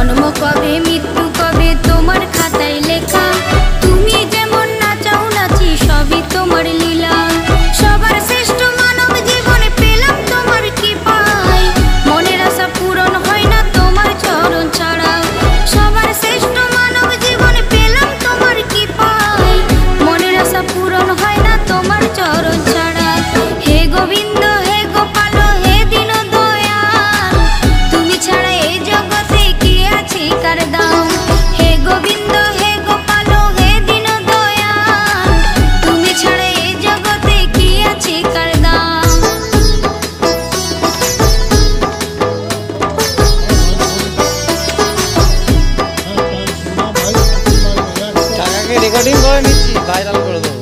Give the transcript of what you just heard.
জন্ম কবে মৃত্যু কবে তোমার খাতায় লেখা। তুমি যেমন নাচাও নাচি সবই তোমার লীলা। সবার শ্রেষ্ঠ মানব জীবনে পেলাম তোমার কৃপায়। মনের আশা পূরণ হয় না তোমার চরণ ছাড়া। সবার শ্রেষ্ঠ মানব জীবনে পেলাম তোমার কৃপায়। মনের আশা পূরণ হয় না তোমার চরণ ছাড়া। হে গোবিন্দ হে গোপাল হে দীন দয়াল, তুমি ছাড়া এই জগতে কি আছে কার দাম। হে গোবিন্দ হে গোপাল হে দীন দয়াল, তুমি ছাড়া এই জগতে কি আছে কার দাম। টাকাকে রেকর্ডিং করে নিচ্ছি, ভাইরাল করে দেবো।